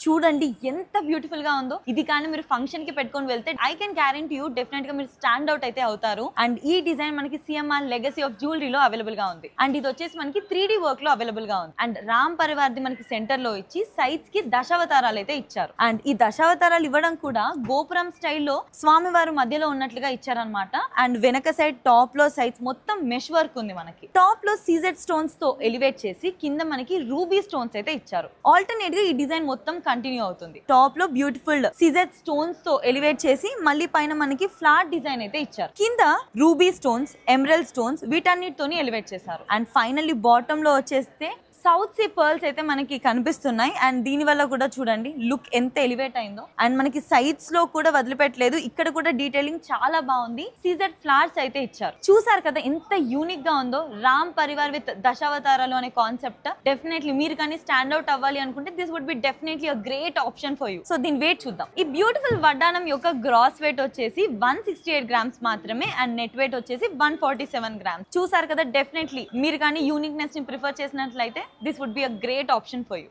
చూడండి ఎంత బ్యూటిఫుల్ గా ఉందో. ఇది కానీ మీరు ఫంక్షన్ కి పెట్టుకొని వెళ్తే I can guarantee you definite గా మీరు స్టాండ్ అవుట్ అయితే అవుతారు. అండ్ ఈ డిజైన్ మనకి సిఎంఆర్ లెగసీ ఆఫ్ జ్యువెలరీలో అవైలబుల్ గా ఉంది. అండ్ ఇది వచ్చేసి మనకి 3D వర్క్ లో అవైలబుల్ గా ఉంది. అండ్ రామ్ పరివార్ ది మనకి సెంటర్ లో ఇచ్చి సైడ్స్ కి దశావతారాలు అయితే ఇచ్చారు. అండ్ ఈ దశావతారాలు ఇవ్వడం కూడా గోపురం స్టైల్లో స్వామివారు మధ్యలో ఉన్నట్లుగా ఇచ్చారనమాట. అండ్ వెనక సైడ్ టాప్ లో సైడ్స్ మొత్తం మెష్ వర్క్ ఉంది. మనకి టాప్ లో సీజెడ్ స్టోన్స్ తో ఎలివేట్ చేసి కింద మనకి రూబీ స్టోన్స్ అయితే ఇచ్చారు. ఆల్టర్నేట్ గా ఈ డిజైన్ మొత్తం కంటిన్యూ అవుతుంది. టాప్ లో బ్యూటిఫుల్ సీజెడ్ స్టోన్స్ తో ఎలివేట్ చేసి మళ్ళీ పైన మనకి ఫ్లాట్ డిజైన్ అయితే ఇచ్చారు. కింద రూబీ స్టోన్స్, ఎమరల్డ్ స్టోన్స్ వీటన్నిటితోని ఎలివేట్ చేశారు. అండ్ ఫైనల్లీ బాటమ్ లో వచ్చేస్తే సౌత్ సీ పర్ల్స్ అయితే మనకి కనిపిస్తున్నాయి. అండ్ దీని వల్ల కూడా చూడండి లుక్ ఎంత ఎలివేట్ అయిందో. అండ్ మనకి సైడ్స్ లో కూడా వదిలిపెట్టలేదు. ఇక్కడ కూడా డీటెయిలింగ్ చాలా బాగుంది. సీజెడ్ ఫ్లవర్స్ అయితే ఇచ్చారు. చూసారు కదా ఎంత యూనిక్ గా ఉందో. రామ్ పరివార్ విత్ దశావతారాలు అనే కాన్సెప్ట్. డెఫినెట్లీ మీరు కానీ స్టాండ్ అవుట్ అవ్వాలి అనుకుంటే this would be definitely a great option for you. So దీని వెయిట్ చూద్దాం. ఈ బ్యూటిఫుల్ వడ్డానం యొక్క గ్రాస్ వెయిట్ వచ్చేసి 168 గ్రామ్స్ మాత్రమే. అండ్ నెట్ వెయిట్ వచ్చేసి 147 గ్రామ్స్. చూసారు కదా, డెఫినెట్లీ మీరు కానీ యూనిక్నెస్ ని ప్రిఫర్ చేసినట్లయితే this would be a great option for you.